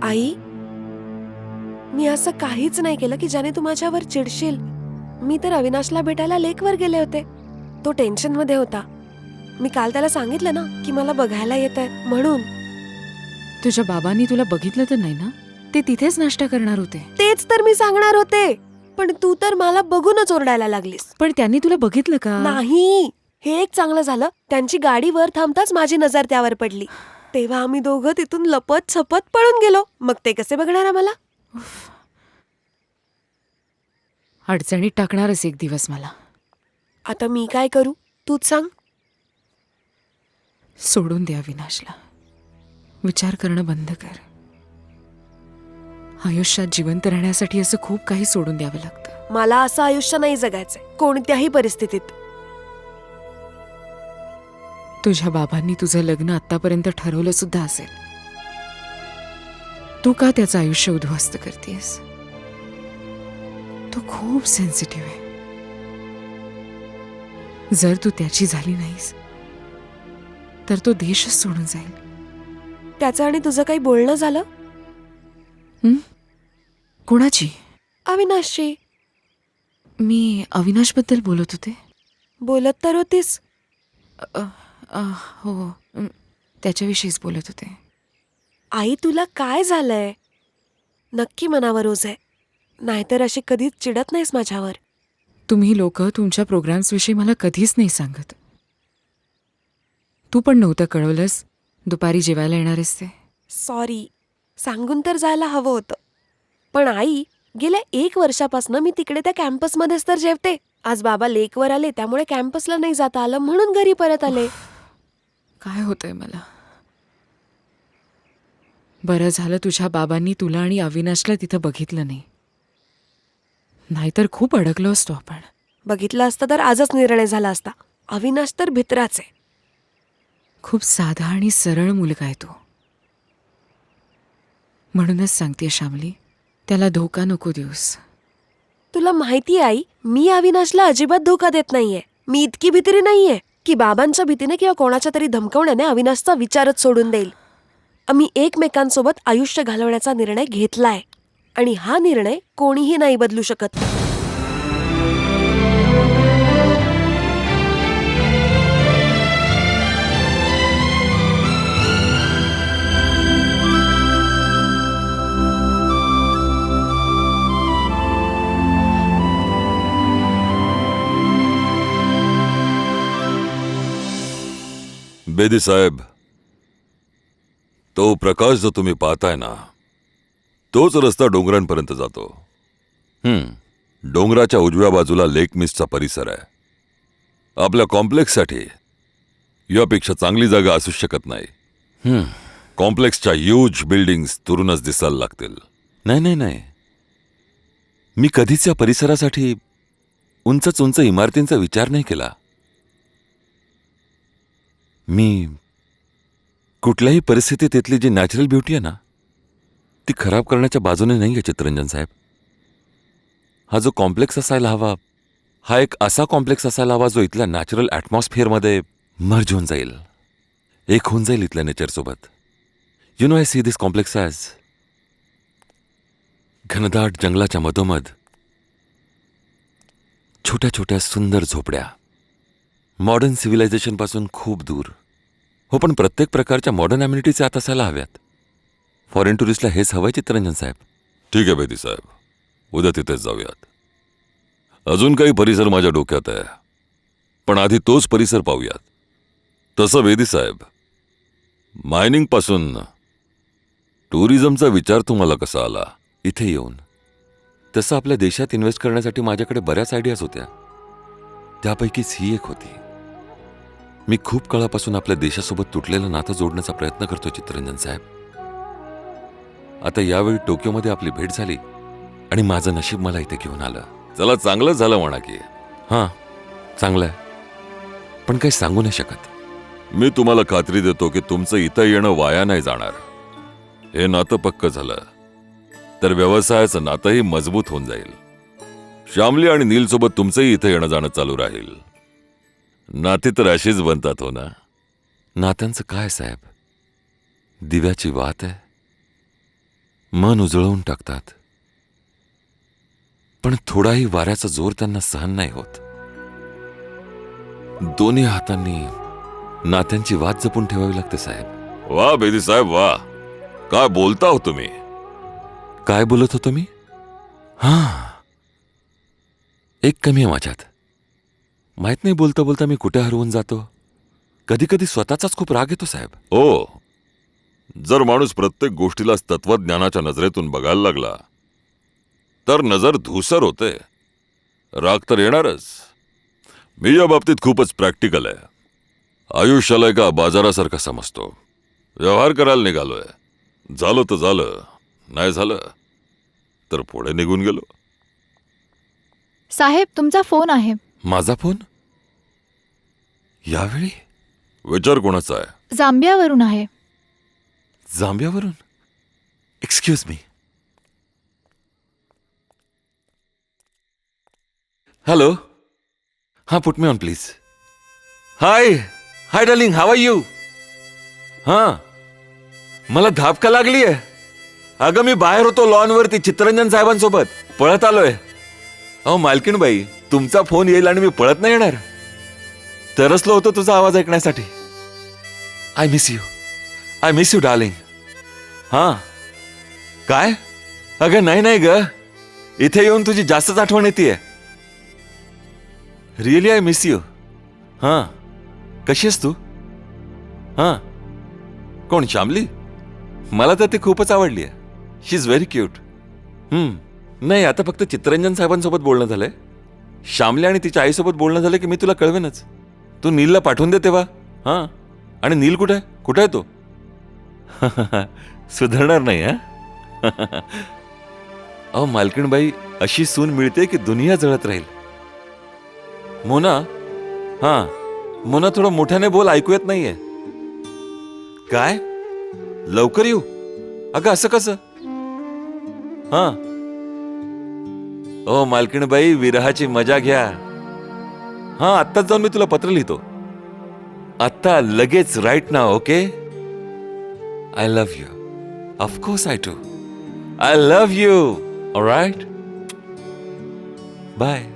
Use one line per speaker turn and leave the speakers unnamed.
आई, मी असं काहीच नाही केलं की ज्याने तू माझ्यावर चिडशील. मी तर अविनाशला भेटायला लेकवर गेले होते. तो टेन्शन मध्ये होता. मी काल त्याला सांगितलं ना की मला बघायला येतंय म्हणून.
तुझ्या बाबांनी तुला बघितलं तर नाही ना? ते तिथेच नाश्ता करणार होते.
तेच तर मी सांगणार होते, पण तू तर मला बघूनच ओरडायला लागलीस.
पण त्यांनी तुला बघितलं का?
नाही, हे एक चांगलं झालं. त्यांची गाडी वर थांबताच माझी नजर त्यावर पडली. तेव्हा आम्ही दोघं तिथून लपत छपत पळून गेलो. मग ते कसे बघणार आम्हाला?
अडचणीत टाकणारच एक दिवस मला.
आता मी काय करू तूच सांग.
सोडून दे अविनाशला. विचार करणं बंद कर. आयुष्यात जिवंत राहण्यासाठी असं खूप काही सोडून द्यावं लागतं.
मला असं आयुष्य नाही जगायचंय कोणत्याही परिस्थितीत.
तुझ्या बाबांनी तुझं लग्न आतापर्यंत ठरवलं सुद्धा असेल. तू का त्याचं आयुष्य उद्ध्वस्त करतेस? तो खूप सेन्सिटिव्ह आहे. जर तू त्याची झाली नाहीस तर तो देशच सोडून जाईल.
त्याचं आणि तुझं काही बोलणं झालं?
कोणाची?
अविनाशशी.
मी अविनाशबद्दल बोलत होते.
बोलत तर होतीस.
हो, त्याच्याविषयीच बोलत होते.
आई, तुला काय झालंय? नक्की मनावर ओझ आहे, नाहीतर अशी कधीच चिडत नाहीस माझ्यावर.
तुम्ही लोक तुमच्या प्रोग्राम्स विषयी मला कधीच नाही सांगत. तू पण नव्हतं कळवलंस दुपारी जेवायला येणारेस ते.
सॉरी, सांगून तर जायला हवं होतं. पण आई, गेल्या 1 वर्षापासून मी तिकडे त्या कॅम्पसमध्येच तर जेवते. आज बाबा लेकवर आले त्यामुळे कॅम्पसला नाही जाता आलं म्हणून घरी परत आले.
काय होतंय मला? बरं झालं तुझ्या बाबांनी तुला आणि अविनाशला तिथं बघितलं नाही, नाहीतर खूप अडकलो असतो आपण.
बघितलं असतं तर आजच निर्णय झाला असता. अविनाश तर भित्राच आहे.
खूप साधा आणि सरळ मुलगा आहे तो. म्हणूनच सांगते श्यामली, त्याला धोका नको देऊस.
तुला माहिती आई, मी अविनाशला अजिबात धोका देत नाहीये. मी इतकी भित्री नाहीये की बाबांच्या भीतीने किंवा कोणाच्या तरी धमकावण्याने अविनाशचा विचारच सोडून देईल. आम्ही एकमेकांसोबत आयुष्य घालवण्याचा निर्णय घेतलाय आणि हा निर्णय कोणीही नाही बदलू शकत.
बेदी साहेब, तो प्रकाश जो तुम्ही पाहताय ना, तोच रस्ता डोंगरांपर्यंत जातो. डोंगराच्या उजव्या बाजूला लेक मिसचा परिसर आहे. आपल्या कॉम्प्लेक्ससाठी यापेक्षा चांगली जागा असू शकत नाही. कॉम्प्लेक्सच्या ह्यूज बिल्डिंग्स दुरूनच दिसायला लागतील. नाही नाही नाही, मी कधीच या परिसरासाठी उंच उंच इमारतींचा विचार नाही केला. मी कुठल्याही परिस्थितीत इथली जी नॅचरल ब्युटी आहे ना, ती खराब करण्याच्या बाजूने नाही आहे चित्रंजन साहेब. हा जो कॉम्प्लेक्स असायला हवा, हा एक असा कॉम्प्लेक्स असायला हवा जो इथल्या नॅचरल ॲटमॉस्फिअरमध्ये मर्ज होऊन जाईल, एक होऊन जाईल इथल्या नेचरसोबत. You know, I see this complex as घनदाट जंगलाच्या मधोमध छोट्या छोट्या सुंदर झोपड्या, मॉडर्न सिव्हिलायझेशनपासून खूप दूर. हो, पण प्रत्येक प्रकारच्या मॉडर्न ॲम्युनिटीज आत असायला हव्यात. फॉरेन टुरिस्टला हेच हवंय चित्रंजन साहेब. ठीक आहे बेदी साहेब, उद्या तिथेच जाऊयात. अजून काही परिसर माझ्या डोक्यात आहे, पण आधी तोच परिसर पाहूयात. तसं बेदी साहेब, मायनिंगपासून टुरिझमचा विचार तुम्हाला कसा आला इथे येऊन? तसं आपल्या देशात इन्व्हेस्ट करण्यासाठी माझ्याकडे बऱ्याच आयडियाज होत्या, त्यापैकीच ही एक होती. मी खूप काळापासून आपल्या देशासोबत तुटलेलं नातं जोडण्याचा प्रयत्न करतो चित्रंजन साहेब. आता यावेळी टोक्योमध्ये आपली भेट झाली आणि माझं नशीब मला इथे घेऊन आलं. चला, चांगलं झालं म्हणा की. हां, चांगलं आहे, पण काही सांगू नाही शकत. मी तुम्हाला खात्री देतो की तुमचं इथं येणं वाया नाही जाणार. हे नातं पक्क झालं तर व्यवसायाचं नातंही मजबूत होऊन जाईल. श्यामली आणि नीलसोबत तुमचंही इथं येणं जाणं चालू राहील. नाती तर अशीच बनतात, हो ना? नात्यांचं काय साहेब, दिव्याची वात आहे. मन उजळवून टाकतात, पण थोडाही वाऱ्याचा जोर त्यांना सहन नाही होत. दोन्ही हातांनी नात्यांची वाट जपून ठेवावी लागते साहेब. वा बेदी साहेब वा, काय बोलता हो तुम्ही? काय बोलत होतो मी? हा, एक कमी आहे माझ्यात. माहित नाही बोलता बोलता मी कुठे हरवून जातो. कधी कधी स्वतःचाच खूप राग येतो साहेब. ओ, जर माणूस प्रत्येक गोष्टीलाच तत्वज्ञानाच्या नजरेतून बघायला लागला तर नजर धूसर होते. राग तर येणारच. मी या बाबतीत खूपच प्रॅक्टिकल आहे. आयुष्याला एका बाजारासारखा समजतो. व्यवहार करायला निघालोय. झालं तर झालं, नाही झालं तर पुढे निघून गेलो.
साहेब, तुमचा फोन आहे.
माझा फोन? यावेळी? विचार कोणाचा आहे?
जांबियावरून आहे.
जांबियावरून? Excuse me. हॅलो. हा, put me on please. Hi hi darling, how are you? हा, मला धापका लागली आहे. अगं, मी बाहेर होतो लॉनवरती चित्तरंजन साहेबांसोबत. पळत आलोय. अहो मालकीणबाई, तुमचा फोन येईल आणि मी पळत नाही येणार. तरसलो होतो तुझा आवाज ऐकण्यासाठी. I miss you darling. हा, काय? अगं नाही ग, इथे येऊन तुझी जास्तच आठवण येतेय. Really I miss you. हा, कशी आहेस तू? हा, कोण, श्यामली? मला तर ती खूपच आवडली आहे. शी इज व्हेरी क्यूट. नाही, आता फक्त चित्तरंजन साहेबांसोबत बोलणं झालंय. श्यामली आणि तिच्या आईसोबत बोलणं झालं की मी तुला कळवेनच. तू नीलला पाठवून दे तेव्हा. हा, आणि नील कुठे आहे तो? सुधारणार नाही. हा अहो मालकीणबाई, अशी सून मिळते की दुनिया जळत राहील. मोना, हा मोना, थोडं मोठ्याने बोल, ऐकू येत नाहीये. काय? लवकर येऊ? अगं असं कसं? हा, ओ मालकीणबाई, विरहाची मजा घ्या. हा, आत्ताच जाऊन मी तुला पत्र लिहितो. आत्ता लगेच, right now. Okay? I love you. Of course I do. I love you. Alright, bye.